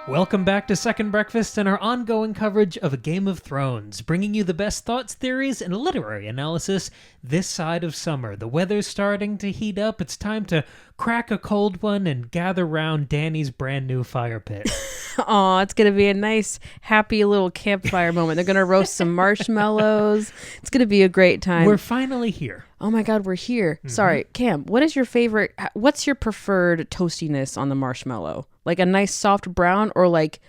Welcome back to Second Breakfast and our ongoing coverage of A Game of Thrones, bringing you the best thoughts, theories, and literary analysis this side of summer. The weather's starting to heat up. It's time to crack a cold one and gather round Dany's brand new fire pit. Aw, it's going to be a nice, happy little campfire moment. They're going to roast some marshmallows. It's going to be a great time. We're finally here. Oh my God, we're here. Mm-hmm. Sorry, Cam, what's your preferred toastiness on the marshmallow? Like a nice soft brown, or like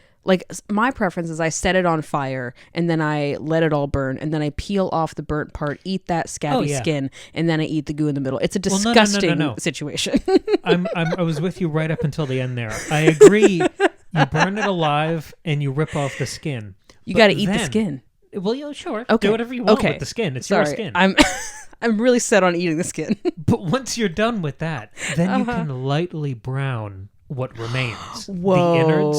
my preference is I set it on fire and then I let it all burn and then I peel off the burnt part, eat that scabby skin, and then I eat the goo in the middle. It's a disgusting situation. I was with you right up until the end there. I agree. You burn it alive and you rip off the skin. You got to eat the skin. Well, yeah, sure. Okay. Do whatever you want with the skin. It's your skin. I'm really set on eating the skin. But once you're done with that, then you can lightly brown what remains. Whoa. The innards.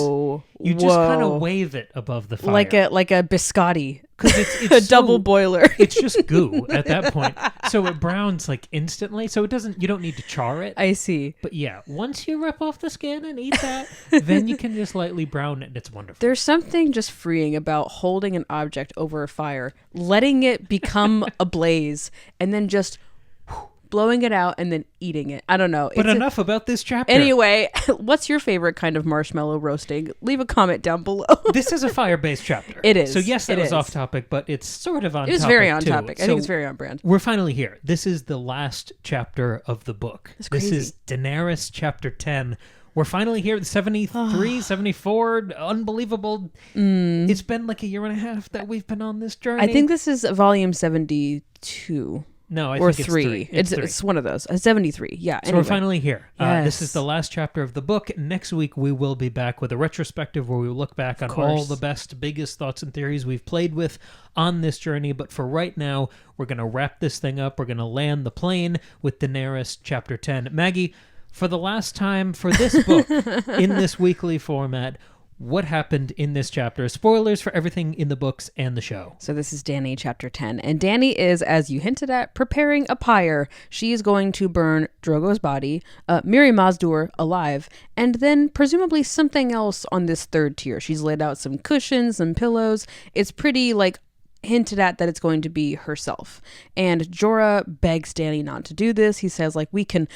You just kind of wave it above the fire. Like a biscotti. Because it's double boiler. It's just goo at that point. So it browns like instantly. So you don't need to char it. I see. But yeah, once you rip off the skin and eat that, then you can just lightly brown it and it's wonderful. There's something just freeing about holding an object over a fire, letting it become a blaze, and then just blowing it out and then eating it. I don't know. But enough about this chapter. Anyway, what's your favorite kind of marshmallow roasting? Leave a comment down below. This is a fire-based chapter. It is. So yes, that was off topic, but it's sort of on topic. It is very on too. topic. I think it's very on brand. We're finally here. This is the last chapter of the book. This is Daenerys chapter 10. We're finally here at 73, 74. Unbelievable. It's been like a year and a half that we've been on this journey. I think this is volume 72. No, I or think three. It's three. It's one of those. 73. Yeah. So we're finally here. Yes. This is the last chapter of the book. Next week we will be back with a retrospective where we look back on all the best, biggest thoughts and theories we've played with on this journey. But for right now, we're going to wrap this thing up. We're going to land the plane with Daenerys chapter 10. Maggie, for the last time for this book in this weekly format, what happened in this chapter? Spoilers for everything in the books and the show. So this is Dany chapter 10. And Dany is, as you hinted at, preparing a pyre. She is going to burn Drogo's body, Mirri Maz alive, and then presumably something else on this third tier. She's laid out some cushions, some pillows. It's pretty hinted at that it's going to be herself. And Jorah begs Dany not to do this. He says, we can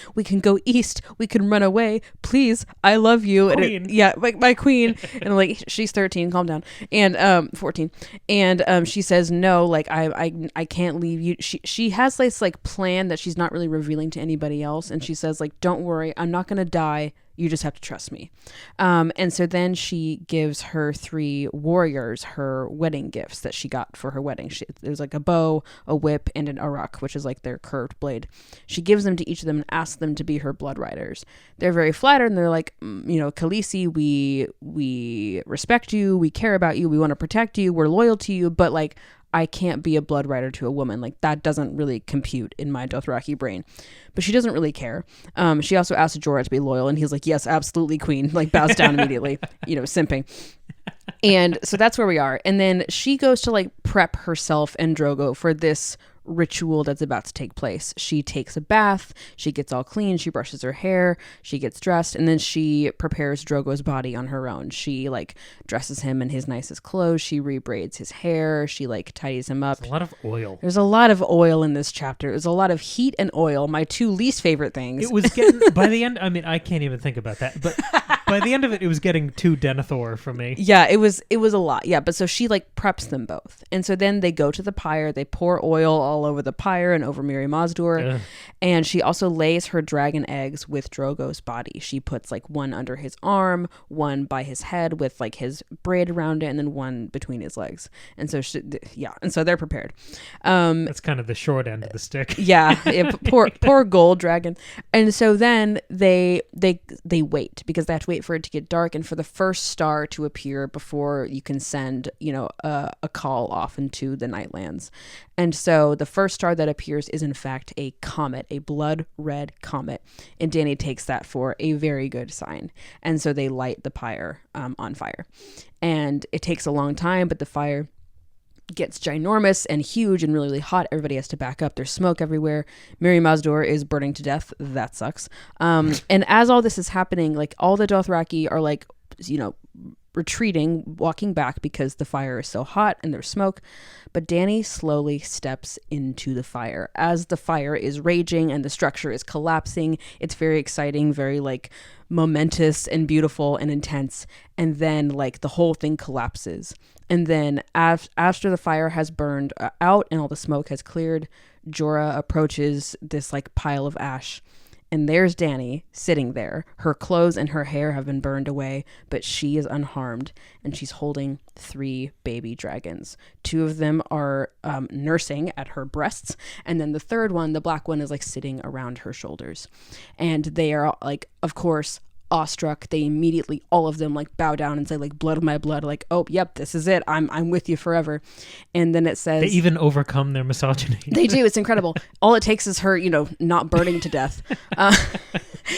go east, we can run away, please, I love you. Queen. And my queen. And she's 13, calm down. And 14. And she says, no, I can't leave you. She has this plan that she's not really revealing to anybody else. And she says, don't worry, I'm not gonna die. You just have to trust me. And so then she gives her 3 warriors her wedding gifts that she got for her wedding. There's a bow, a whip, and an arak, which is their curved blade. She gives them to each of them and asks them to be her blood riders. They're very flattered and they're Khaleesi, we respect you, we care about you, we want to protect you, we're loyal to you, but I can't be a blood rider to a woman. That doesn't really compute in my Dothraki brain. But she doesn't really care. She also asked Jorah to be loyal, and he's like, yes, absolutely, queen. Bows down immediately, simping. And so that's where we are. And then she goes to prep herself and Drogo for this ritual that's about to take place. She takes a bath, she gets all clean, she brushes her hair, she gets dressed, and then she prepares Drogo's body on her own. She dresses him in his nicest clothes, she rebraids his hair, she tidies him up. There's a lot of oil. There's a lot of oil in this chapter. There's a lot of heat and oil, my 2 least favorite things. It was getting, by the end, I can't even think about that, but by the end of it was getting too Denethor for me. Yeah, it was a lot. Yeah, but so she preps them both. And so then they go to the pyre, they pour oil all over the pyre and over Mirri Maz. And she also lays her dragon eggs with Drogo's body. She puts one under his arm, one by his head with his braid around it, and then one between his legs. And so and so they're prepared. That's kind of the short end of the stick. Yeah, poor gold dragon. And so then they wait, because they have to wait for it to get dark and for the first star to appear before you can send a call off into the Nightlands. And so the first star that appears is in fact a comet, a blood red comet. And Dany takes that for a very good sign. And so they light the pyre on fire. And it takes a long time, but the fire gets ginormous and huge and really, really hot. Everybody has to back up. There's smoke everywhere. Mirri Maz is burning to death. That sucks. And as all this is happening, all the Dothraki are retreating, walking back because the fire is so hot and there's smoke. But Dany slowly steps into the fire as the fire is raging and the structure is collapsing. It's very exciting, very like momentous and beautiful and intense. And then like the whole thing collapses. And then after the fire has burned out and all the smoke has cleared, Jorah approaches this like pile of ash. And there's Dany sitting there. Her clothes and her hair have been burned away, but she is unharmed. And she's holding 3 baby dragons. 2 of them are nursing at her breasts. And then the third one, the black one, is like sitting around her shoulders. And they are like, of course, awestruck. They immediately, all of them, like bow down and say like, blood of my blood, like, oh yep, this is it, I'm with you forever. And then it says they even overcome their misogyny. They do. It's incredible. All it takes is her not burning to death.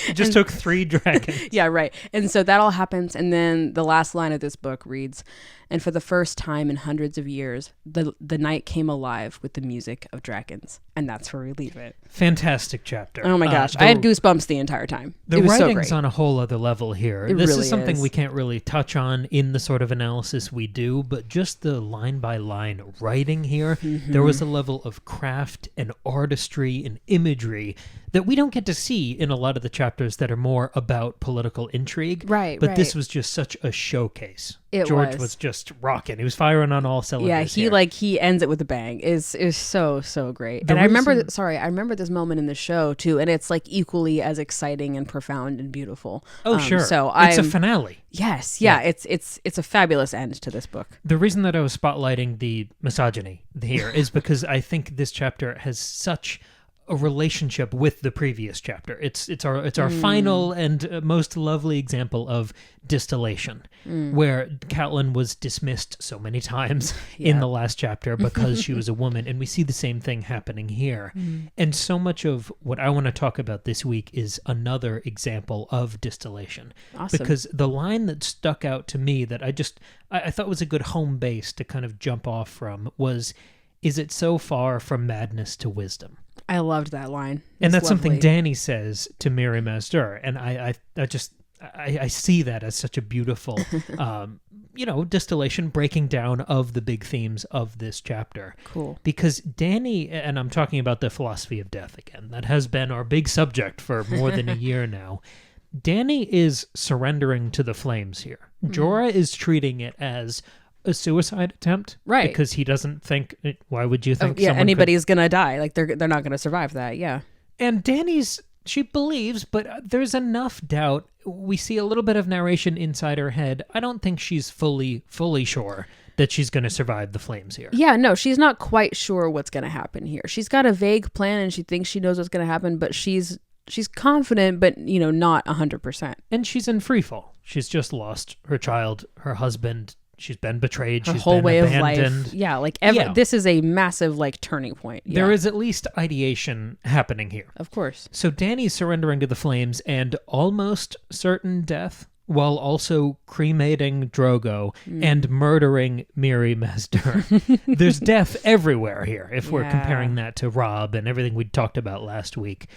It just took 3 dragons. Yeah, right. And so that all happens, and then the last line of this book reads, and for the first time in hundreds of years, the night came alive with the music of dragons. And that's where we leave it. Fantastic chapter. Oh my gosh. I had goosebumps the entire time. The it was writing's so on a whole other level here. It This really is something is. we can't really touch on in the sort of analysis we do, but just the line by line writing here, there was a level of craft and artistry and imagery that we don't get to see in a lot of the chapters that are more about political intrigue. Right, But right. this was just such a showcase. It George was. was just rocking. He was firing on all cylinders. Yeah, he ends it with a bang. Is so great. The And I remember reason- I remember this moment in the show too, and it's like equally as exciting and profound and beautiful. Oh, sure. So it's a I'm- finale. Yes, yeah, it's a fabulous end to this book. The reason that I was spotlighting the misogyny here is because I think this chapter has such a relationship with the previous chapter. It's our final and most lovely example of distillation, where Catelyn was dismissed so many times in the last chapter because she was a woman, and we see the same thing happening here. And so much of what I want to talk about this week is another example of distillation. Awesome. Because the line that stuck out to me that I thought was a good home base to kind of jump off from was, is it so far from madness to wisdom? I loved that line. And It's that's something lovely. Dany says to Mirri Maz-Dur, and I see that as such a beautiful, distillation, breaking down of the big themes of this chapter. Cool. Because Dany, and I'm talking about the philosophy of death again, that has been our big subject for more than a year now. Dany is surrendering to the flames here. Jorah is treating it as a suicide attempt, Right. Because he doesn't think. Why would you think? Yeah, someone anybody's gonna die. Like they're not gonna survive that. Yeah. And she believes, but there's enough doubt. We see a little bit of narration inside her head. I don't think she's fully sure that she's going to survive the flames here. Yeah, no, she's not quite sure what's gonna happen here. She's got a vague plan and she thinks she knows what's gonna happen, but she's confident, but not 100%. And she's in freefall. She's just lost her child, her husband. She's been betrayed. Her She's whole been way abandoned. of life. Yeah, like Yeah. this is a massive like turning point. Yeah, There is at least ideation happening here. of course. So Dany's surrendering to the flames and almost certain death, while also cremating Drogo and murdering Mirri Maz-Dur. There's death everywhere here, if we're Yeah. comparing that to Robb and everything we talked about last week.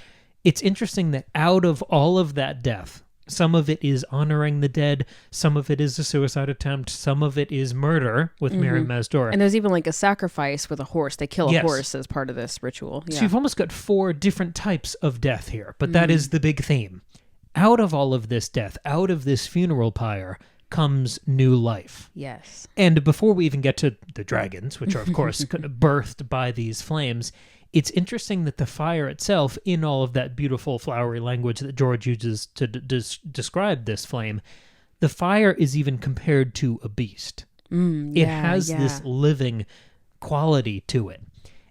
It's interesting that out of all of that death, some of it is honoring the dead, some of it is a suicide attempt, some of it is murder with Mirri Maz-Dur. And there's even like a sacrifice with a horse. They kill a Yes. horse as part of this ritual. Yeah. So you've almost got 4 different types of death here, but that is the big theme. Out of all of this death, out of this funeral pyre, comes new life. Yes. And before we even get to the dragons, which are, of course, birthed by these flames, it's interesting that the fire itself, in all of that beautiful flowery language that George uses to describe this flame, the fire is even compared to a beast. It has this living quality to it.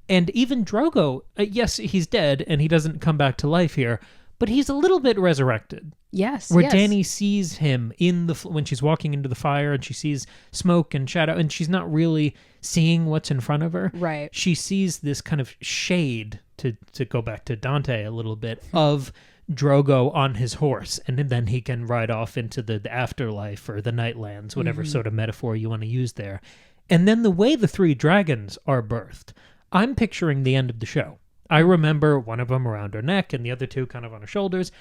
And even Drogo, yes, he's dead and he doesn't come back to life here, but he's a little bit resurrected. Yes. Where yes. Dany sees him in when she's walking into the fire and she sees smoke and shadow and she's not really seeing what's in front of her. Right. She sees this kind of shade, to go back to Dante a little bit, of Drogo on his horse, and then he can ride off into the afterlife or the Nightlands, whatever sort of metaphor you want to use there. And then the way the 3 dragons are birthed, I'm picturing the end of the show. I remember one of them around her neck and the other 2 kind of on her shoulders.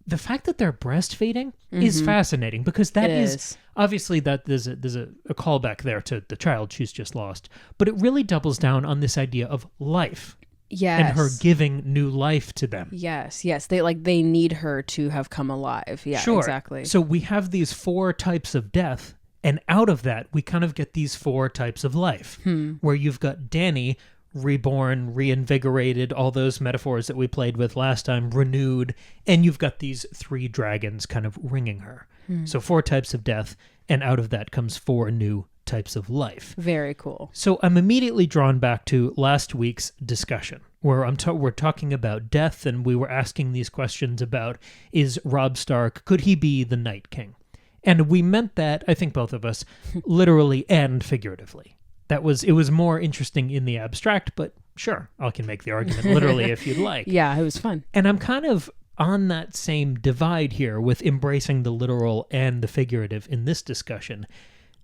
the fact that they're breastfeeding is fascinating, because that is obviously that there's a callback there to the child she's just lost, but it really doubles down on this idea of life. Yes. And her giving new life to them. Yes. They need her to have come alive. Yeah, sure. Exactly. So we have these 4 types of death, and out of that, we kind of get these 4 types of life, where you've got Dany reborn, reinvigorated, all those metaphors that we played with last time, renewed, and you've got these 3 dragons kind of ringing her. So 4 types of death, and out of that comes 4 new types of life. Very cool. So I'm immediately drawn back to last week's discussion, where we're talking about death, and we were asking these questions about, is Robb Stark, could he be the Night King? And we meant that, I think both of us, literally and figuratively. It was more interesting in the abstract, but sure, I can make the argument literally if you'd like. Yeah, it was fun. And I'm kind of on that same divide here with embracing the literal and the figurative in this discussion,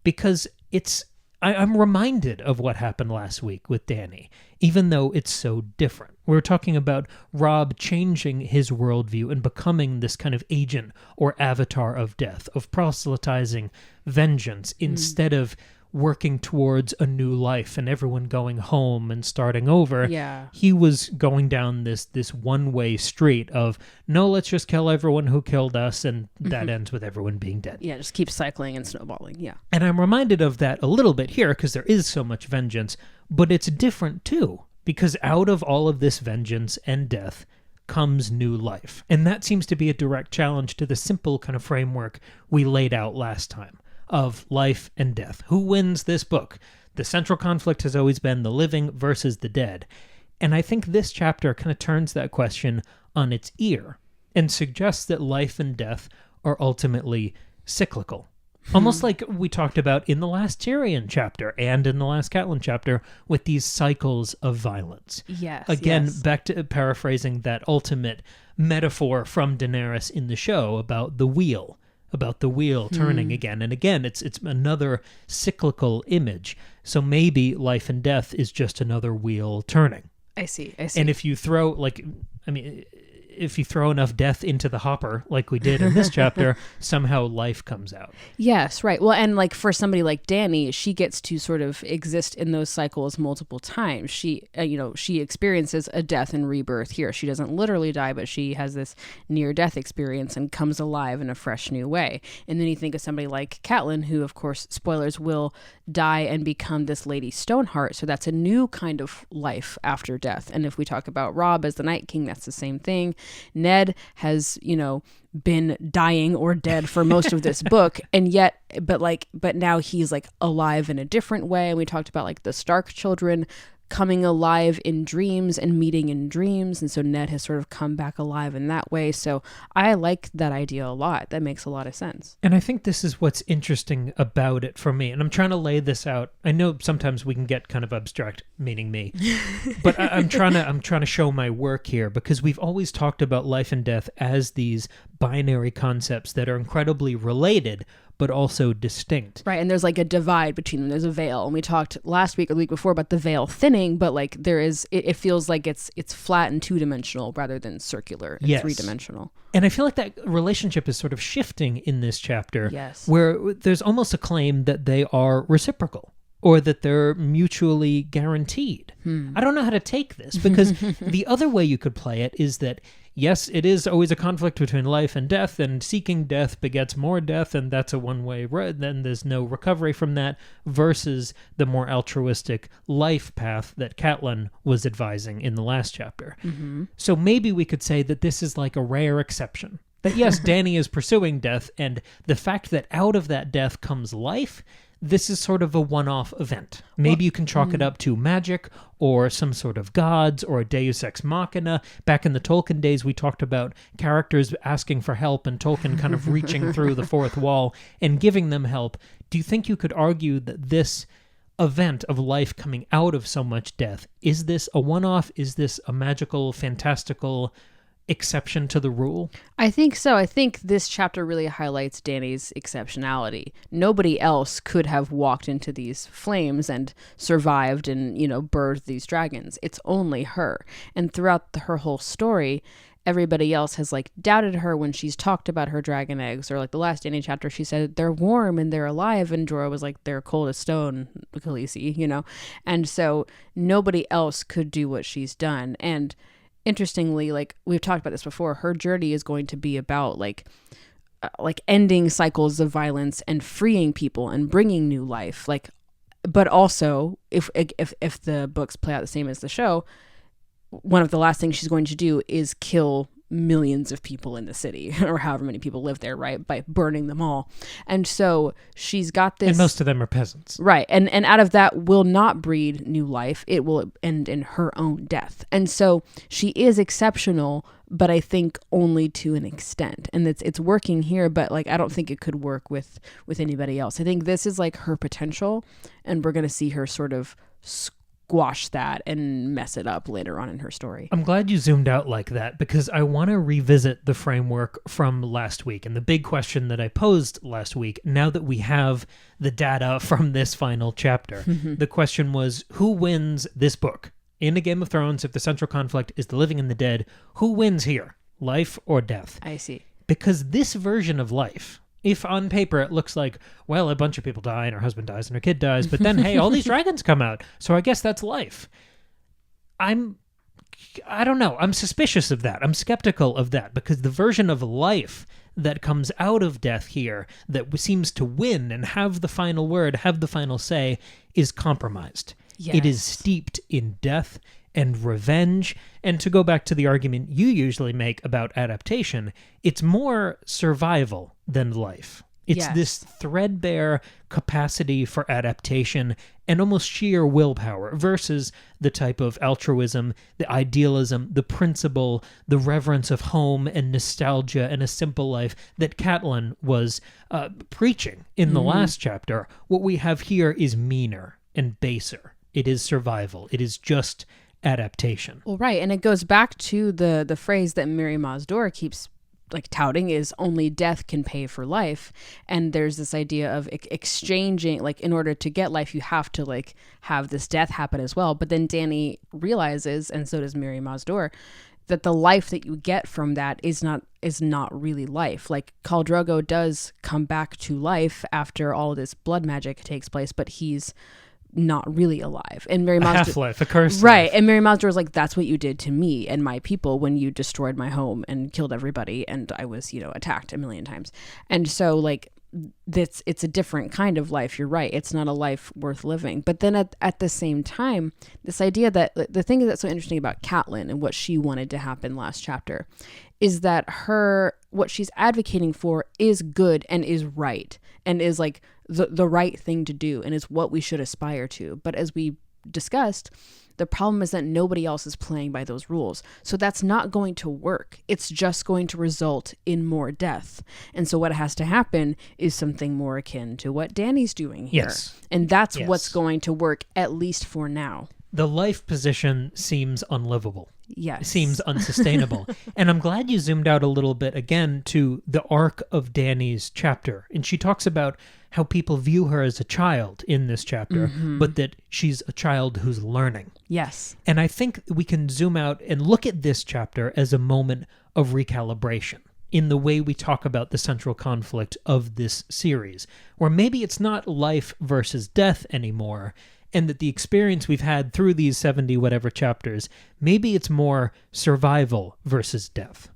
because I'm reminded of what happened last week with Dany, even though it's so different. We're talking about Robb changing his worldview and becoming this kind of agent or avatar of death, of proselytizing vengeance instead of working towards a new life and everyone going home and starting over. Yeah. He was going down this one-way street of, no, let's just kill everyone who killed us, and that ends with everyone being dead. Yeah, just keep cycling and snowballing. Yeah. And I'm reminded of that a little bit here because there is so much vengeance, but it's different too, because out of all of this vengeance and death comes new life. And that seems to be a direct challenge to the simple kind of framework we laid out last time of life and death. Who wins this book? The central conflict has always been the living versus the dead. And I think this chapter kind of turns that question on its ear and suggests that life and death are ultimately cyclical. Almost like we talked about in the last Tyrion chapter and in the last Catelyn chapter with these cycles of violence. Yes. Again, back to paraphrasing that ultimate metaphor from Daenerys in the show about the wheel turning again and again. It's another cyclical image. So maybe life and death is just another wheel turning. I see. And if you throw, if you throw enough death into the hopper, like we did in this chapter, somehow life comes out. Yes, right. Well, and like for somebody like Dany, she gets to sort of exist in those cycles multiple times. She, she experiences a death and rebirth here. She doesn't literally die, but she has this near-death experience and comes alive in a fresh new way. And then you think of somebody like Catelyn, who, of course, spoilers, will die and become this Lady Stoneheart. So that's a new kind of life after death. And if we talk about Robb as the Night King, that's the same thing. Ned has, been dying or dead for most of this book, and yet, but now he's like alive in a different way. And we talked about like the Stark children coming alive in dreams and meeting in dreams, and so Ned has sort of come back alive in that way. So I like that idea a lot. That makes a lot of sense. And I think this is what's interesting about it for me. And I'm trying to lay this out. I know sometimes we can get kind of abstract, meaning me, but I'm trying to show my work here, because we've always talked about life and death as these binary concepts that are incredibly related, but also distinct. Right, and there's like a divide between them. There's a veil. And we talked last week or the week before about the veil thinning, but like there is, it feels like it's flat and two-dimensional rather than circular and three-dimensional. And I feel like that relationship is sort of shifting in this chapter, yes, where there's almost a claim that they are reciprocal, or that they're mutually guaranteed. I don't know how to take this, because the other way you could play it is that, yes, it is always a conflict between life and death, and seeking death begets more death, and that's a one-way road. Then there's no recovery from that, versus the more altruistic life path that Catelyn was advising in the last chapter. So maybe we could say that this is like a rare exception. That yes, Dany is pursuing death, and the fact that out of that death comes life, this is sort of a one-off event. Maybe you can chalk it up to magic or some sort of gods or a deus ex machina. Back in the Tolkien days, we talked about characters asking for help and Tolkien kind of reaching through the fourth wall and giving them help. Do you think you could argue that this event of life coming out of so much death, is this a one-off? Is this a magical, fantastical exception to the rule? I think so. I think this chapter really highlights Dany's exceptionality. Nobody else could have walked into these flames and survived and, birthed these dragons. It's only her. And throughout her whole story, everybody else has like doubted her when she's talked about her dragon eggs, or like the last Dany chapter, she said they're warm and they're alive, and Jorah was like, they're cold as stone, Khaleesi, you know? And so nobody else could do what she's done. And interestingly, like we've talked about this before, her journey is going to be about like ending cycles of violence and freeing people and bringing new life. Like, but also if the books play out the same as the show, one of the last things she's going to do is kill millions of people in the city, or however many people live there, right, by burning them all. And so she's got this, and most of them are peasants, right, and out of that will not breed new life. It will end in her own death. And so she is exceptional, but I think only to an extent, and it's working here, but like I don't think it could work with anybody else. I think this is like her potential, and we're going to see her sort of squash that and mess it up later on in her story. I'm glad you zoomed out like that, because I want to revisit the framework from last week. And the big question that I posed last week, now that we have the data from this final chapter, the question was, who wins this book? In a Game of Thrones, if the central conflict is the living and the dead, who wins here? Life or death? I see. Because this version of life, if on paper it looks like, well, a bunch of people die and her husband dies and her kid dies, but then, hey, all these dragons come out, so I guess that's life. I don't know. I'm suspicious of that. I'm skeptical of that, because the version of life that comes out of death here, that seems to win and have the final word, have the final say, is compromised. Yes. It is steeped in death and revenge. And to go back to the argument you usually make about adaptation, it's more survival than life. It's this threadbare capacity for adaptation and almost sheer willpower versus the type of altruism, the idealism, the principle, the reverence of home and nostalgia and a simple life that Catelyn was preaching in the last chapter. What we have here is meaner and baser. It is survival. It is just adaptation. Well, right. And it goes back to the phrase that Mary Mazdor keeps like touting, is only death can pay for life. And there's this idea of exchanging, like in order to get life, you have to like have this death happen as well. But then Dany realizes, and so does Mary Mazdor, that the life that you get from that is not really life. Like Khal Drogo does come back to life after all this blood magic takes place, but he's not really alive. And Mary Mazdor, a half-life, a curse right life. And Mary Mazdor was like, that's what you did to me and my people when you destroyed my home and killed everybody, and I was, attacked a million times. And so like it's a different kind of life. You're right, it's not a life worth living. But then at the same time, this idea that the thing that's so interesting about Catelyn and what she wanted to happen last chapter is that what she's advocating for is good and is right and is like the right thing to do and is what we should aspire to. But as we discussed, the problem is that nobody else is playing by those rules. So that's not going to work. It's just going to result in more death. And so what has to happen is something more akin to what Dany's doing here. Yes. And that's what's going to work, at least for now. The life position seems unlivable. Yes. It seems unsustainable. And I'm glad you zoomed out a little bit again to the arc of Dany's chapter. And she talks about how people view her as a child in this chapter, but that she's a child who's learning. Yes. And I think we can zoom out and look at this chapter as a moment of recalibration in the way we talk about the central conflict of this series, where maybe it's not life versus death anymore, and that the experience we've had through these 70 whatever chapters, maybe it's more survival versus death.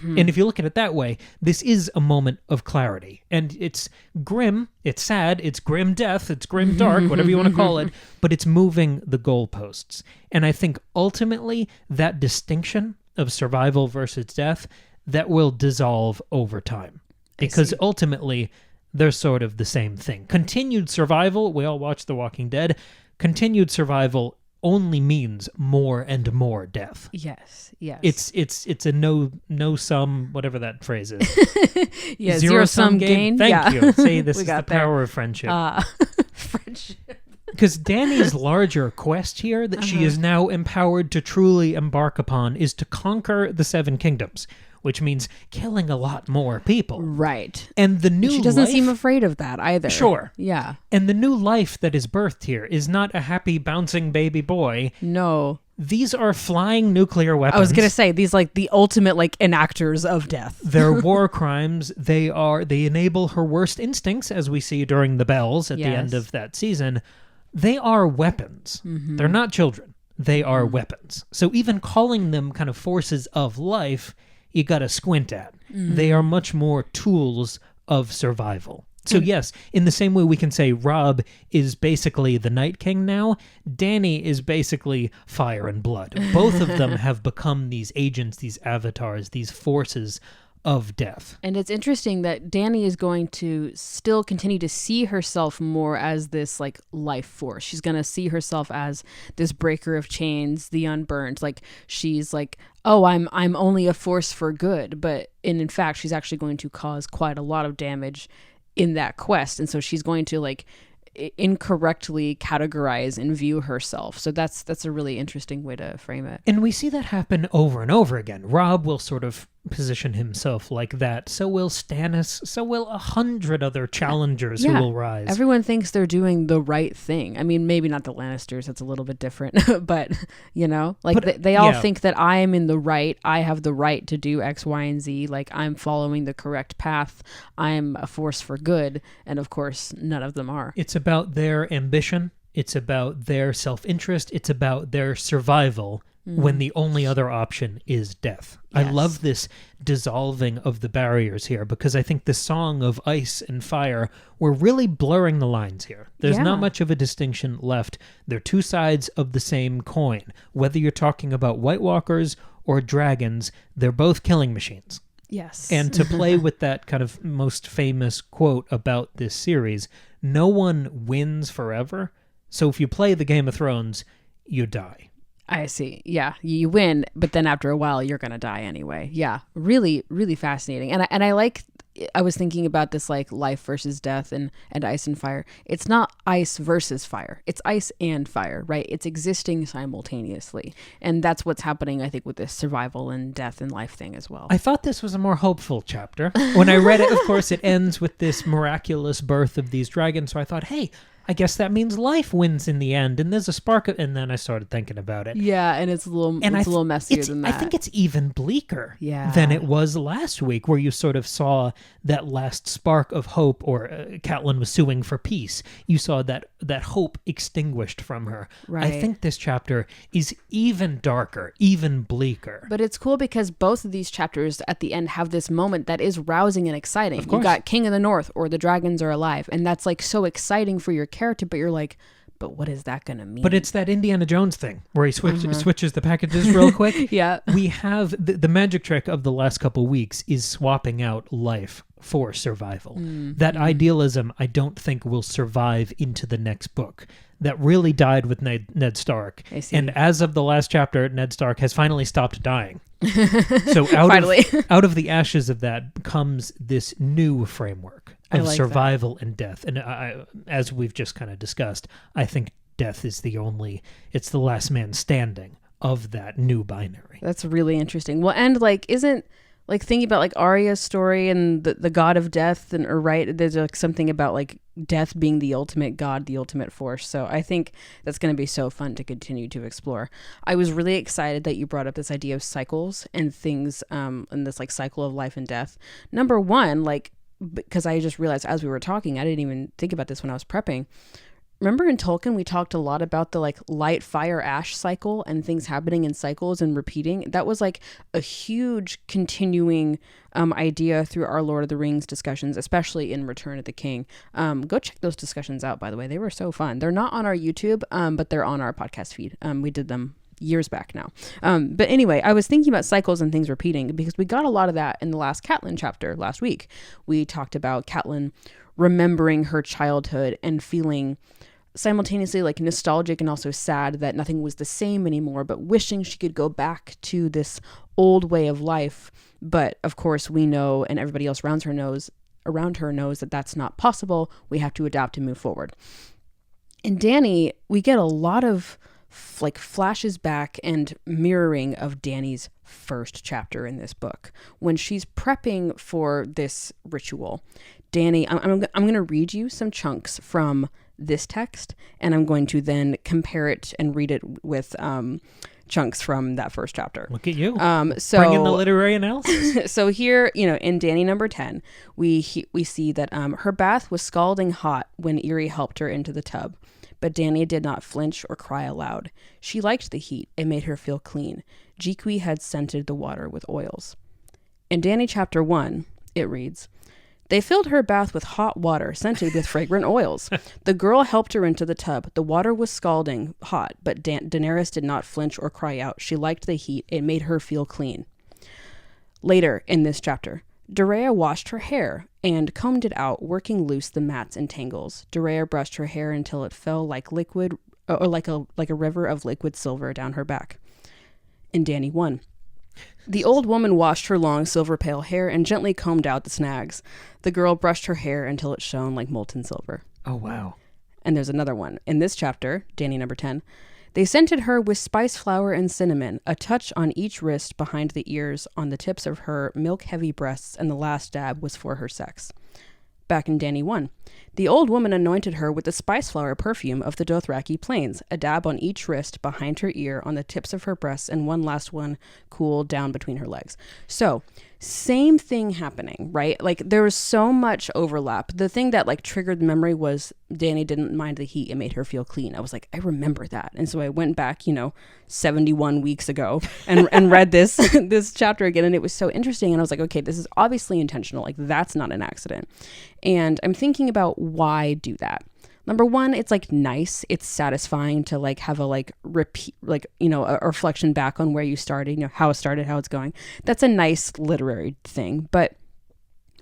And if you look at it that way, this is a moment of clarity. And it's grim, it's sad, it's grim death, it's grim dark, whatever you want to call it, but it's moving the goalposts. And I think ultimately that distinction of survival versus death, that will dissolve over time. Because ultimately, they're sort of the same thing. Continued survival, we all watch The Walking Dead, continued survival only means more and more death. Yes, yes. It's a no sum, whatever that phrase is. Yeah, zero sum gain. Thank you. Say this is the power of friendship. Friendship. Because Dany's larger quest here that she is now empowered to truly embark upon is to conquer the Seven Kingdoms, which means killing a lot more people. Right. And the new She doesn't seem afraid of that either. Sure. Yeah. And the new life that is birthed here is not a happy, bouncing baby boy. No. These are flying nuclear weapons. I was going to say, these like the ultimate like enactors of death. They're war crimes. They enable her worst instincts, as we see during the bells at the end of that season. They are weapons. Mm-hmm. They're not children. They are weapons. So even calling them kind of forces of life, you got to squint at. Mm-hmm. They are much more tools of survival. So yes, in the same way we can say Robb is basically the Night King now, Dany is basically fire and blood. Both of them have become these agents, these avatars, these forces of death. And it's interesting that Dany is going to still continue to see herself more as this like life force. She's going to see herself as this breaker of chains, the unburned. Like she's like, oh, I'm only a force for good. But in fact, she's actually going to cause quite a lot of damage in that quest. And so she's going to like incorrectly categorize and view herself. So that's a really interesting way to frame it. And we see that happen over and over again. Robb will sort of position himself like that. So will Stannis. So will 100 other challengers who will rise. Everyone thinks they're doing the right thing. I mean, maybe not the Lannisters. That's a little bit different. But, you know, like they all think that I am in the right. I have the right to do X, Y, and Z. Like I'm following the correct path. I'm a force for good. And of course, none of them are. It's about their ambition. It's about their self-interest. It's about their survival. When the only other option is death. Yes. I love this dissolving of the barriers here because I think the song of ice and fire, we're really blurring the lines here. There's not much of a distinction left. They're two sides of the same coin. Whether you're talking about White Walkers or dragons, they're both killing machines. Yes. And to play with that kind of most famous quote about this series, no one wins forever. So if you play the Game of Thrones, you die. I see. Yeah, you win, but then after a while, you're going to die anyway. Yeah, really, really fascinating. And I was thinking about this like life versus death and ice and fire. It's not ice versus fire. It's ice and fire, right? It's existing simultaneously. And that's what's happening, I think, with this survival and death and life thing as well. I thought this was a more hopeful chapter. When I read it, of course, it ends with this miraculous birth of these dragons. So I thought, hey, I guess that means life wins in the end, and there's a spark of, and then I started thinking about it. Yeah, and it's a little messier than that. I think it's even bleaker than it was last week, where you sort of saw that last spark of hope, or Catelyn was suing for peace. You saw that hope extinguished from her. Right. I think this chapter is even darker, even bleaker. But it's cool because both of these chapters at the end have this moment that is rousing and exciting. Of course. You got King of the North, or the dragons are alive, and that's like so exciting for your character, but you're like, but what is that going to mean? But it's that Indiana Jones thing where he switches the packages real quick. Yeah. We have the magic trick of the last couple weeks is swapping out life for survival. That idealism, I don't think will survive into the next book. That really died with Ned Stark. And as of the last chapter, Ned Stark has finally stopped dying. So out of the ashes of that comes this new framework of survival and death. And as we've just kind of discussed, I think death is it's the last man standing of that new binary. That's really interesting. Well, and isn't thinking about Arya's story and the god of death, there's something about death being the ultimate god, the ultimate force. So I think that's going to be so fun to continue to explore. I was really excited that you brought up this idea of cycles and things, and this cycle of life and death. Number one, because I just realized as we were talking, I didn't even think about this when I was prepping. Remember in Tolkien, we talked a lot about the light, fire, ash cycle and things happening in cycles and repeating. That was a huge continuing idea through our Lord of the Rings discussions, especially in Return of the King. Go check those discussions out, by the way. They were so fun. They're not on our YouTube, but they're on our podcast feed. We did them years back now. But anyway, I was thinking about cycles and things repeating because we got a lot of that in the last Catelyn chapter last week. We talked about Catelyn remembering her childhood and feeling simultaneously nostalgic and also sad that nothing was the same anymore, but wishing she could go back to this old way of life. But of course we know, and everybody else around her knows that that's not possible. We have to adapt and move forward. In Dany, we get a lot of flashes back and mirroring of Dany's first chapter in this book. When she's prepping for this ritual, Dany, I'm going to read you some chunks from this text, and I'm going to then compare it and read it with chunks from that first chapter. Look at you. So bring in the literary analysis. So here, in Dany number 10, we see that her bath was scalding hot when Eerie helped her into the tub. But Dany did not flinch or cry aloud. She liked the heat. It made her feel clean. Jiqui had scented the water with oils. In Dany chapter 1, it reads, they filled her bath with hot water scented with fragrant oils. The girl helped her into the tub. The water was scalding hot, but Daenerys did not flinch or cry out. She liked the heat. It made her feel clean. Later in this chapter, Dorea washed her hair and combed it out, working loose the mats and tangles. Dorea brushed her hair until it fell like liquid, or like a river of liquid silver down her back. In Dany 1, the old woman washed her long silver pale hair and gently combed out the snags. The girl brushed her hair until it shone like molten silver. Oh, wow. And there's another one. In this chapter, Dany number 10, they scented her with spice flower and cinnamon, a touch on each wrist behind the ears, on the tips of her milk-heavy breasts, and the last dab was for her sex. Back in Dany 1, the old woman anointed her with the spice flower perfume of the Dothraki plains, a dab on each wrist, behind her ear, on the tips of her breasts, and one last one cool down between her legs. So, same thing happening, right? Like, there was so much overlap. The thing that, like, triggered the memory was Dany didn't mind the heat. It made her feel clean. I was like, I remember that. And so I went back, 71 weeks ago and read this chapter again, and it was so interesting. And I was like, okay, this is obviously intentional. Like, that's not an accident. And I'm thinking about why do that. Number one, it's like nice. It's satisfying to like have a like repeat, like, a reflection back on where you started, how it started, how it's going. That's a nice literary thing. But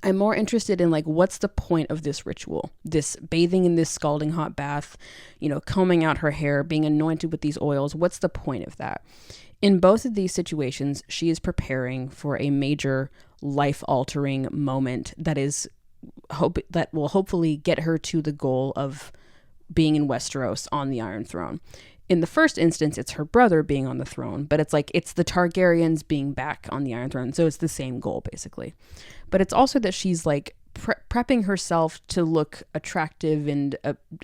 I'm more interested in like, what's the point of this ritual? This bathing in this scalding hot bath, combing out her hair, being anointed with these oils. What's the point of that? In both of these situations, she is preparing for a major life-altering moment that will hopefully get her to the goal of being in Westeros on the Iron Throne. In the first instance, it's her brother being on the throne, but it's the Targaryens being back on the Iron Throne. So it's the same goal, basically. But it's also that she's like prepping herself to look attractive and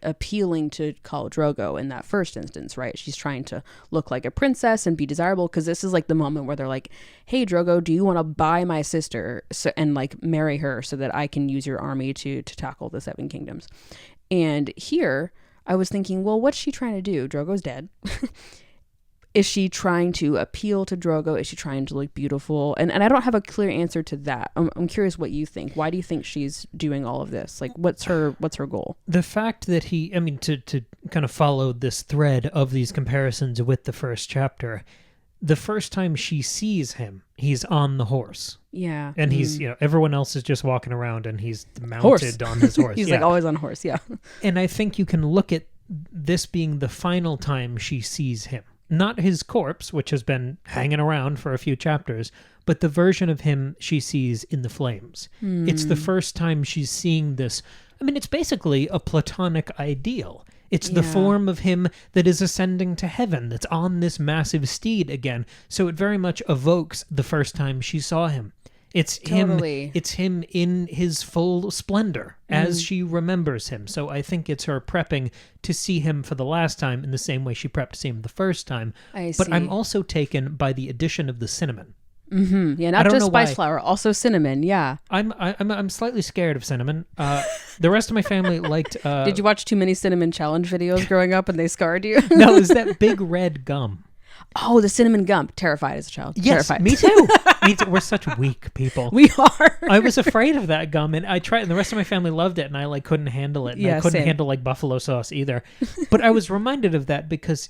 appealing to Khal Drogo in that first instance, right? She's trying to look like a princess and be desirable, because this is like the moment where they're like, hey, Drogo, do you want to buy my sister and like marry her so that I can use your army to tackle the Seven Kingdoms? And here I was thinking, well, what's she trying to do? Drogo's dead. Is she trying to appeal to Drogo? Is she trying to look beautiful? And I don't have a clear answer to that. I'm curious what you think. Why do you think she's doing all of this? Like, what's her goal? The fact that to kind of follow this thread of these comparisons with the first chapter, the first time she sees him, he's on the horse. Yeah. And he's, everyone else is just walking around and he's mounted on his horse. He's like always on a horse, yeah. And I think you can look at this being the final time she sees him. Not his corpse, which has been hanging around for a few chapters, but the version of him she sees in the flames. It's the first time she's seeing this. It's basically a platonic ideal. It's the form of him that is ascending to heaven, that's on this massive steed again. So it very much evokes the first time she saw him. It's totally. It's him in his full splendor as she remembers him. So I think it's her prepping to see him for the last time in the same way she prepped to see him the first time. But I'm also taken by the addition of the cinnamon. Mm-hmm. Yeah, not just spice flower, also cinnamon. Yeah, I'm slightly scared of cinnamon. The rest of my family liked. Did you watch too many cinnamon challenge videos growing up and they scarred you? No, it was that big red gum. Oh, the cinnamon gum. Terrified as a child. Yes, terrified. Me too. We're such weak people. We are. I was afraid of that gum, and I tried, and the rest of my family loved it, and I like couldn't handle it. And I couldn't handle like buffalo sauce either. But I was reminded of that because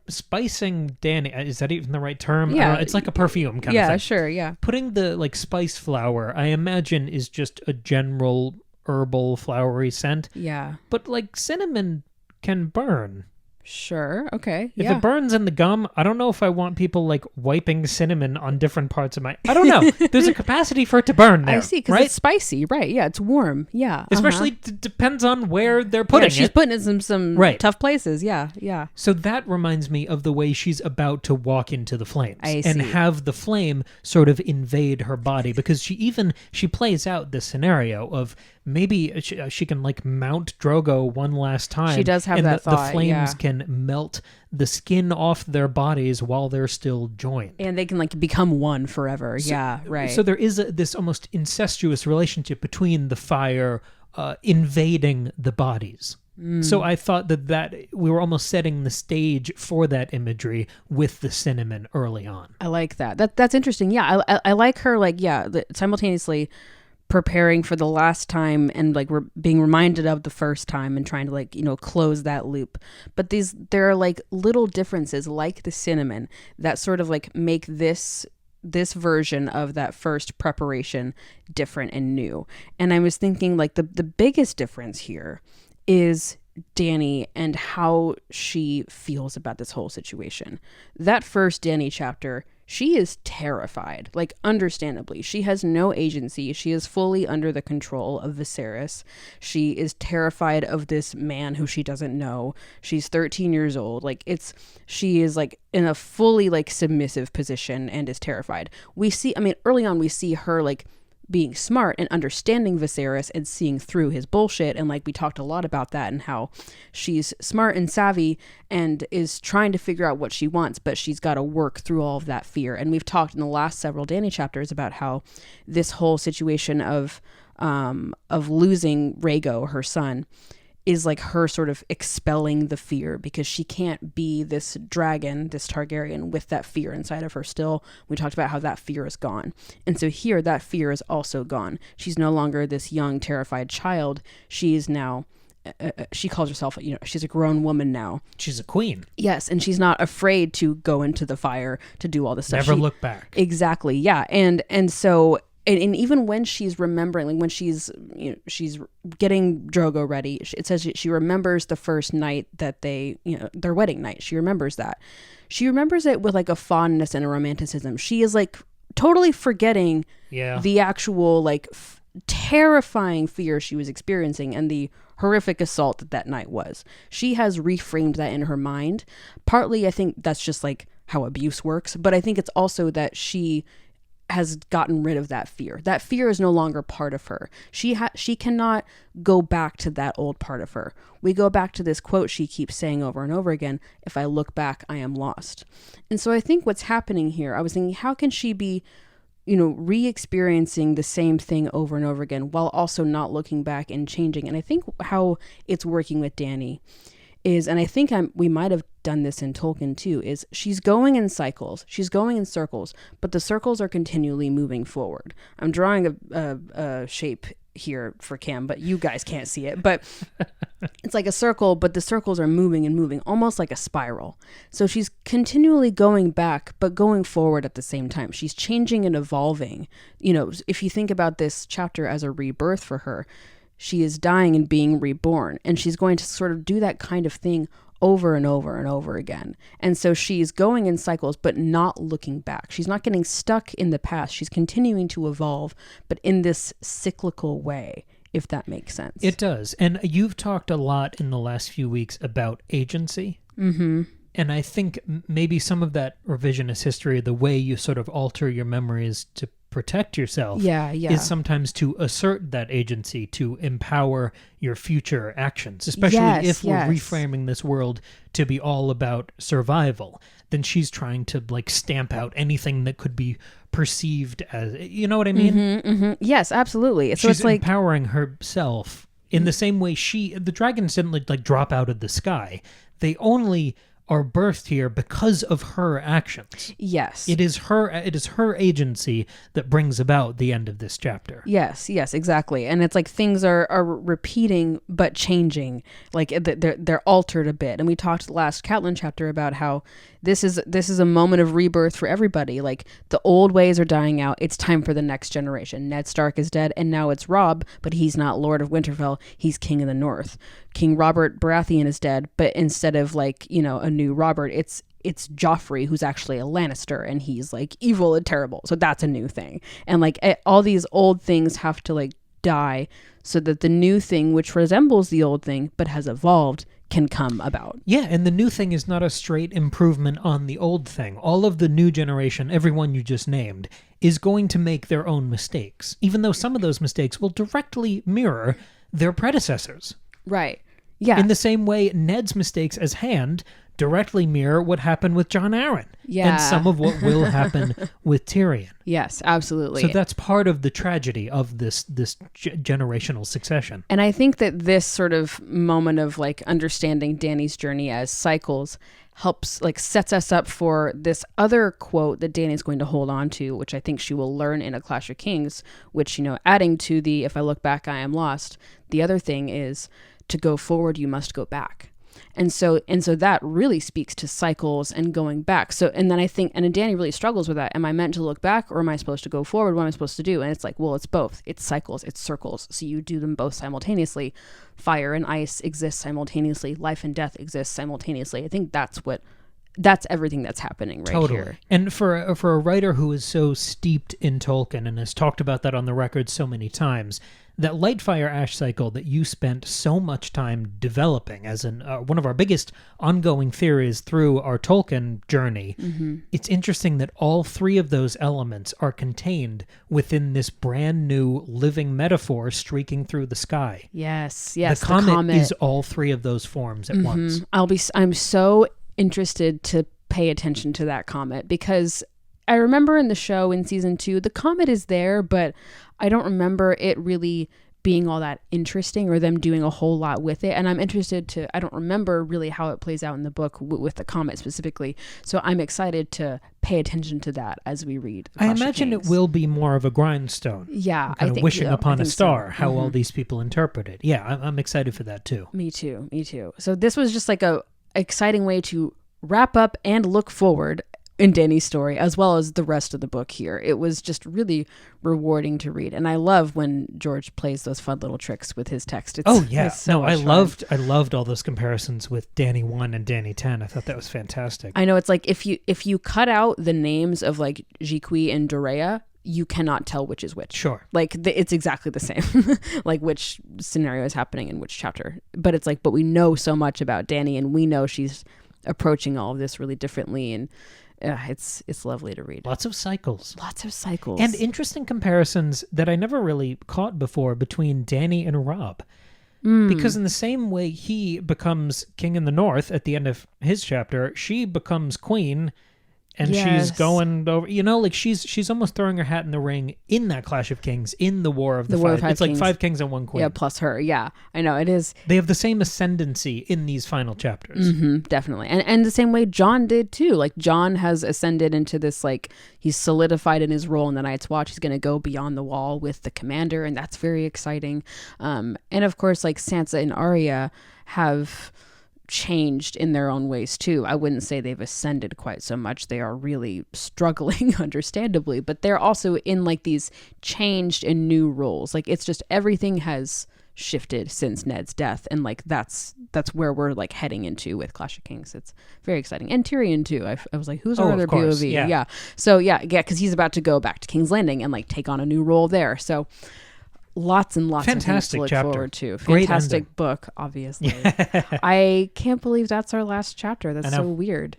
spicing Dany, is that even the right term? Yeah, it's like a perfume kind of thing. Yeah, sure. Yeah, putting the like spice flower, I imagine, is just a general herbal flowery scent. Yeah, but like cinnamon can burn. Sure. Okay. If it burns in the gum, I don't know if I want people like wiping cinnamon on different parts of my... I don't know. There's a capacity for it to burn there. I see, because it's spicy. Right. Yeah, it's warm. Yeah. Especially depends on where they're putting it. She's putting it in some tough places. Yeah. Yeah. So that reminds me of the way she's about to walk into the flames. I see. And have the flame sort of invade her body, because she plays out this scenario of maybe she can like mount Drogo one last time. She does have that thought. The flames can can melt the skin off their bodies while they're still joined. And they can like become one forever. Right. So there is this almost incestuous relationship between the fire invading the bodies. So I thought that we were almost setting the stage for that imagery with the cinnamon early on. I like that. That's interesting. Yeah, I like her, like, simultaneously preparing for the last time and like being reminded of the first time and trying to like, close that loop. But there are like little differences like the cinnamon that sort of like make this version of that first preparation different and new. And I was thinking like the biggest difference here is Dany and how she feels about this whole situation. That first Dany chapter, she is terrified, like understandably. She has no agency. She is fully under the control of Viserys. She is terrified of this man who she doesn't know. She's 13 years old. She is like in a fully like submissive position and is terrified. Early on we see her like being smart and understanding Viserys and seeing through his bullshit. And like we talked a lot about that and how she's smart and savvy and is trying to figure out what she wants, but she's got to work through all of that fear. And we've talked in the last several Dany chapters about how this whole situation of losing Rhaego, her son, is like her sort of expelling the fear because she can't be this dragon, this Targaryen with that fear inside of her still. We talked about how that fear is gone. And so here that fear is also gone. She's no longer this young, terrified child. She is now, she calls herself, she's a grown woman now. She's a queen. Yes. And she's not afraid to go into the fire to do all this stuff. Never look back. Exactly. Yeah. And so, and even when she's remembering, like when she's getting Drogo ready, it says she remembers the first night that their wedding night. She remembers that. She remembers it with like a fondness and a romanticism. She is like totally forgetting the actual like terrifying fear she was experiencing and the horrific assault that night was. She has reframed that in her mind. Partly, I think that's just like how abuse works, but I think it's also that she has gotten rid of that fear. That fear is no longer part of her. She cannot go back to that old part of her. We go back to this quote she keeps saying over and over again, "If I look back, I am lost." And so I think what's happening here, I was thinking, how can she be, re-experiencing the same thing over and over again while also not looking back and changing? And I think how it's working with Dany is, and I think we might have done this in Tolkien too, is she's going in cycles, she's going in circles, but the circles are continually moving forward. I'm drawing a shape here for Cam, but you guys can't see it, but it's like a circle, but the circles are moving and moving, almost like a spiral. So she's continually going back, but going forward at the same time. She's changing and evolving. If you think about this chapter as a rebirth for her, she is dying and being reborn, and she's going to sort of do that kind of thing over and over and over again. And so she's going in cycles, but not looking back. She's not getting stuck in the past. She's continuing to evolve, but in this cyclical way, if that makes sense. It does. And you've talked a lot in the last few weeks about agency. Mm-hmm. And I think maybe some of that revisionist history, the way you sort of alter your memories to protect yourself is sometimes to assert that agency, to empower your future actions, especially if we're reframing this world to be all about survival. Then she's trying to like stamp out anything that could be perceived as, you know what I mean? Mm-hmm, mm-hmm. Yes, absolutely. So she's it's like empowering herself in the same way the dragons didn't like drop out of the sky. They only are birthed here because of her actions. Yes. It is her agency that brings about the end of this chapter. Yes, exactly. And it's like things are repeating but changing. Like they're altered a bit. And we talked last Catelyn chapter about how this is a moment of rebirth for everybody. Like the old ways are dying out. It's time for the next generation. Ned Stark is dead, and now it's Robb, but he's not Lord of Winterfell. He's King of the North. King Robert Baratheon is dead, but instead of like, a new Robert, it's Joffrey, who's actually a Lannister, and he's like evil and terrible. So that's a new thing. And like all these old things have to like die so that the new thing, which resembles the old thing but has evolved, can come about. Yeah, and the new thing is not a straight improvement on the old thing. All of the new generation, everyone you just named, is going to make their own mistakes, even though some of those mistakes will directly mirror their predecessors. Right. Yeah. In the same way, Ned's mistakes as Hand directly mirror what happened with Jon Arryn. Yeah. And some of what will happen with Tyrion. Yes, absolutely. So that's part of the tragedy of this generational succession. And I think that this sort of moment of like understanding Dany's journey as cycles helps, like, sets us up for this other quote that Dany's going to hold on to, which I think she will learn in A Clash of Kings, which, you know, adding to the "if I look back, I am lost," the other thing is, to go forward, you must go back. And so that really speaks to cycles and going back. So, and then I think, and Dany really struggles with that. Am I meant to look back, or am I supposed to go forward? What am I supposed to do? And it's like, well, it's both. It's cycles, it's circles. So you do them both simultaneously. Fire and ice exist simultaneously. Life and death exist simultaneously. I think that's everything that's happening right here. And for a writer who is so steeped in Tolkien and has talked about that on the record so many times, that light, fire, ash cycle that you spent so much time developing as one of our biggest ongoing theories through our Tolkien journey, it's interesting that all three of those elements are contained within this brand new living metaphor streaking through the sky. Yes, the comet is all three of those forms at once. I'm so interested to pay attention to that comet, because I remember in the show in season 2, the comet is there, but I don't remember it really being all that interesting or them doing a whole lot with it. And I'm interested I don't remember really how it plays out in the book with the comet specifically. So I'm excited to pay attention to that as we read. I imagine it will be more of a grindstone. Yeah. Kind of wishing upon a star, how all these people interpret it. Yeah, I'm excited for that too. Me too. So this was just like a exciting way to wrap up and look forward in Dany's story, as well as the rest of the book here. It was just really rewarding to read. And I love when George plays those fun little tricks with his text. I loved all those comparisons with Dany 1 and Dany 10. I thought that was fantastic. I know, it's like if you cut out the names of like Jiqui and Dorea, you cannot tell which is which. Sure. Like it's exactly the same, like which scenario is happening in which chapter. But it's like, but we know so much about Dany, and we know she's approaching all of this really differently, and it's lovely to read. Lots of cycles. And interesting comparisons that I never really caught before between Dany and Robb. Because in the same way he becomes king in the north at the end of his chapter, she becomes queen, and she's going over, like she's almost throwing her hat in the ring in that Clash of Kings, in the War of the Five. It's like 5 kings and 1 queen. Yeah, plus her. Yeah, I know, it is. They have the same ascendancy in these final chapters. Definitely. And the same way Jon did too. Like Jon has ascended into this, like he's solidified in his role in the Night's Watch. He's going to go beyond the wall with the commander, and that's very exciting. And of course, like Sansa and Arya have changed in their own ways too. I wouldn't say they've ascended quite so much. They are really struggling, understandably, but they're also in like these changed and new roles. Like it's just everything has shifted since Ned's death, and like that's where we're like heading into with Clash of Kings. It's very exciting. And Tyrion too. I was like, who's our other POV? Yeah. So because he's about to go back to King's Landing and like take on a new role there. So lots and lots fantastic of things to look chapter. Forward to. Great fantastic ending. Book, obviously. I can't believe that's our last chapter. That's so weird.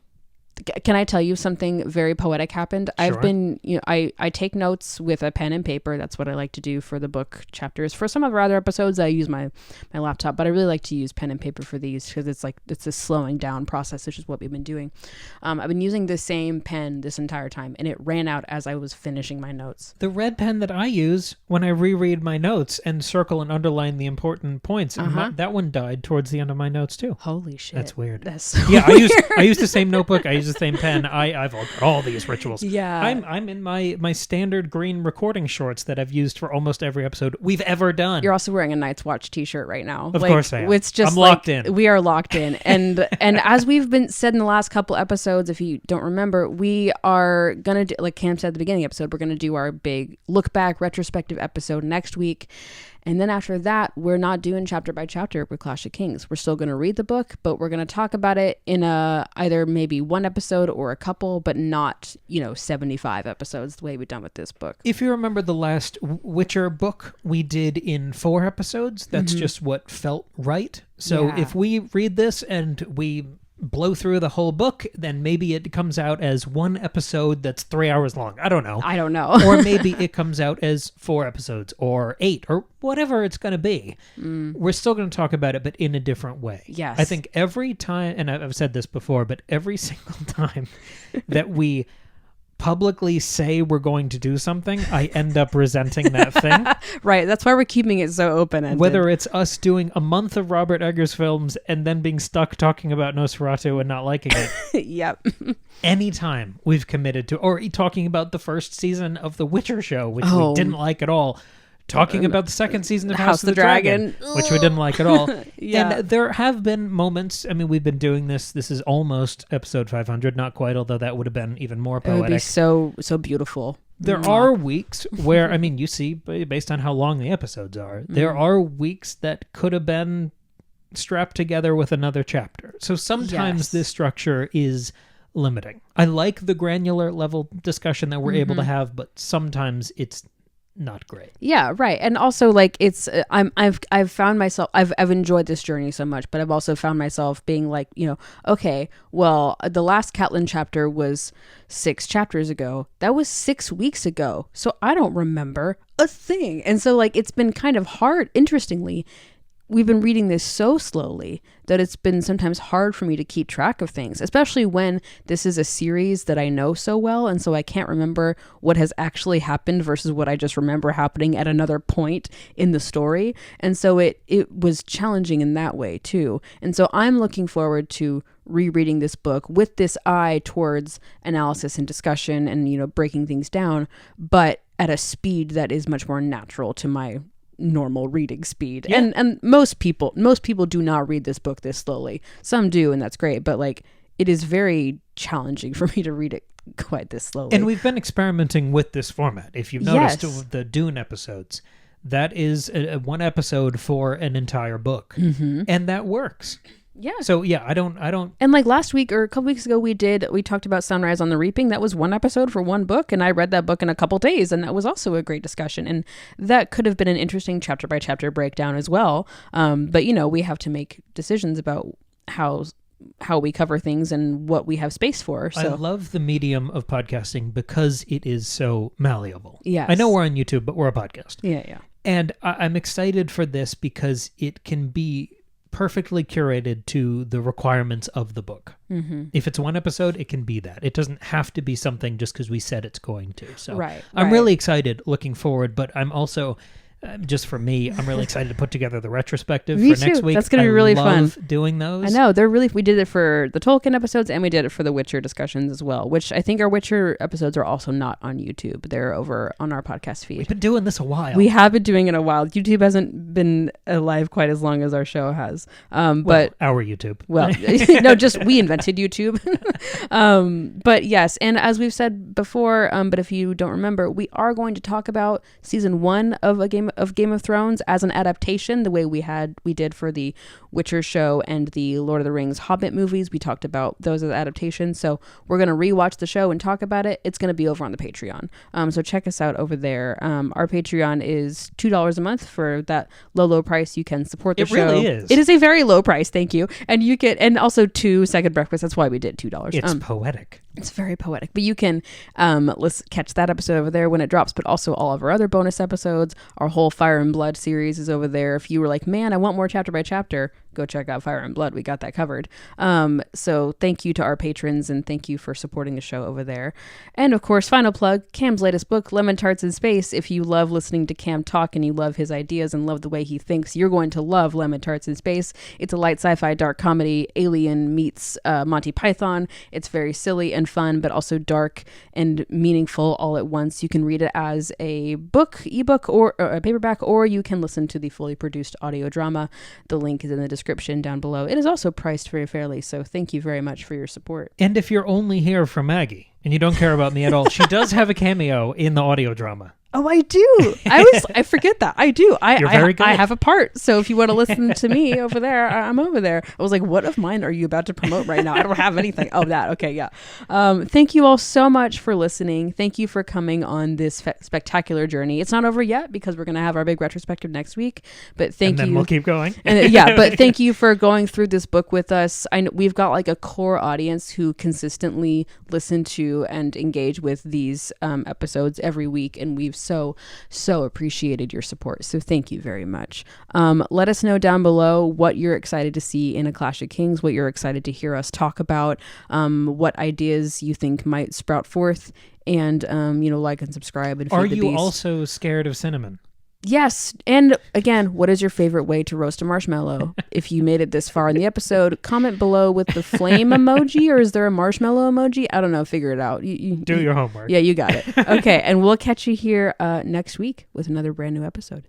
Can I tell you something very poetic happened? Sure. I've been, I take notes with a pen and paper. That's what I like to do for the book chapters. For some of our other episodes, I use my laptop, but I really like to use pen and paper for these because it's a slowing down process, which is what we've been doing. I've been using the same pen this entire time, and it ran out as I was finishing my notes. The red pen that I use when I reread my notes and circle and underline the important points, and that one died towards the end of my notes too. Holy shit. That's weird. That's so weird. I use the same notebook. I use the same pen. I've got all these rituals. Yeah. I'm in my standard green recording shorts that I've used for almost every episode we've ever done. You're also wearing a Night's Watch t-shirt right now. Of course I am. It's just I'm locked in. We are locked in. And as we've been said in the last couple episodes, if you don't remember, we are going to do, like Cam said at the beginning of the episode, we're going to do our big look back retrospective episode next week. And then after that, we're not doing chapter by chapter with Clash of Kings. We're still going to read the book, but we're going to talk about it in either maybe one episode or a couple, but not, 75 episodes the way we've done with this book. If you remember the last Witcher book we did in 4 episodes, that's just what felt right. So if we read this and we blow through the whole book, then maybe it comes out as one episode that's 3 hours long. I don't know. Or maybe it comes out as 4 episodes or 8 or whatever it's going to be. We're still going to talk about it, but in a different way. Yes. I think every time, and I've said this before, but every single time that we publicly say we're going to do something, I end up resenting that thing. Right. That's why we're keeping it so open-ended. Whether it's us doing a month of Robert Eggers films and then being stuck talking about Nosferatu and not liking it. Yep. Anytime we've committed to, or talking about the first season of The Witcher show, which we didn't like at all. Talking about the second season of House of the Dragon, which we didn't like at all. Yeah. And there have been moments, I mean, we've been doing this. This is almost episode 500, not quite, although that would have been even more poetic. It would be so beautiful. There are weeks where, I mean, you see, based on how long the episodes are, there are weeks that could have been strapped together with another chapter. So sometimes this structure is limiting. I like the granular level discussion that we're able to have, but sometimes it's not great. Yeah, right. And also, like, it's I've found myself, I've enjoyed this journey so much, but I've also found myself being like, you know, okay, well, the last Catelyn chapter was 6 chapters ago. That was 6 weeks ago. So I don't remember a thing. And so, like, it's been kind of hard. Interestingly, we've been reading this so slowly that it's been sometimes hard for me to keep track of things, especially when this is a series that I know so well. And so I can't remember what has actually happened versus what I just remember happening at another point in the story. And so it was challenging in that way too. And so I'm looking forward to rereading this book with this eye towards analysis and discussion and, you know, breaking things down, but at a speed that is much more natural to my normal reading speed. And most people do not read this book this slowly. Some do, and that's great, but like it is very challenging for me to read it quite this slowly. And we've been experimenting with this format. If you've noticed the Dune episodes, that is a one episode for an entire book. And that works. Yeah. So yeah, I don't. And like last week or a couple weeks ago, we talked about Sunrise on the Reaping. That was one episode for one book, and I read that book in a couple days, and that was also a great discussion. And that could have been an interesting chapter by chapter breakdown as well. But you know, we have to make decisions about how we cover things and what we have space for. So I love the medium of podcasting because it is so malleable. Yes. I know we're on YouTube, but we're a podcast. Yeah. And I'm excited for this because it can be perfectly curated to the requirements of the book. If it's one episode, it can be that. It doesn't have to be something just because we said it's going to. So I'm really excited, looking forward, but I'm also, just for me, I'm really excited to put together the retrospective for next week. That's going to be really fun. Doing those. I know. We did it for the Tolkien episodes and we did it for the Witcher discussions as well, which I think our Witcher episodes are also not on YouTube. They're over on our podcast feed. We've been doing this a while. We have been doing it a while. YouTube hasn't been alive quite as long as our show has. But our YouTube. Well, no, just we invented YouTube. But yes, and as we've said before, but if you don't remember, we are going to talk about season 1 of Game of Thrones as an adaptation, the way we did for the Witcher show and the Lord of the Rings Hobbit movies. We talked about those as adaptations. So we're going to rewatch the show and talk about it. It's going to be over on the Patreon. So check us out over there. Our Patreon is $2 a month. For that low price, you can support the show. It really is. It is a very low price. Thank you. And you get, and also 2 second breakfasts. That's why we did $2. It's poetic. It's very poetic, but you can let's catch that episode over there when it drops, but also all of our other bonus episodes. Our whole Fire and Blood series is over there. If you were like, man, I want more chapter by chapter, go check out Fire and Blood. We got that covered. So thank you to our patrons and thank you for supporting the show over there. And of course, final plug, Cam's latest book, Lemon Tarts in Space. If you love listening to Cam talk and you love his ideas and love the way he thinks, you're going to love Lemon Tarts in Space. It's a light sci-fi dark comedy, Alien meets Monty Python. It's very silly and fun, but also dark and meaningful all at once. You can read it as a book, ebook, or a paperback, or you can listen to the fully produced audio drama. The link is in the description down below. It is also priced very fairly, so thank you very much for your support. And if you're only here for Maggie, and you don't care about me at all. She does have a cameo in the audio drama. Oh, I do. I forget that. I do. You're very good. I have a part. So if you want to listen to me over there, I'm over there. I was like, what of mine are you about to promote right now? I don't have anything. Oh, that. Okay. Yeah. Thank you all so much for listening. Thank you for coming on this spectacular journey. It's not over yet because we're going to have our big retrospective next week, but thank you. And then we'll keep going. But thank you for going through this book with us. I know we've got like a core audience who consistently listen to and engage with these episodes every week. And we've so appreciated your support. So thank you very much. Let us know down below what you're excited to see in A Clash of Kings, what you're excited to hear us talk about, what ideas you think might sprout forth, and like and subscribe and feed Are the you beast. also scared of cinnamon? Yes. And again, what is your favorite way to roast a marshmallow? If you made it this far in the episode, comment below with the flame emoji, or is there a marshmallow emoji? I don't know. Figure it out. Do your homework. Yeah, you got it. Okay. And we'll catch you here next week with another brand new episode.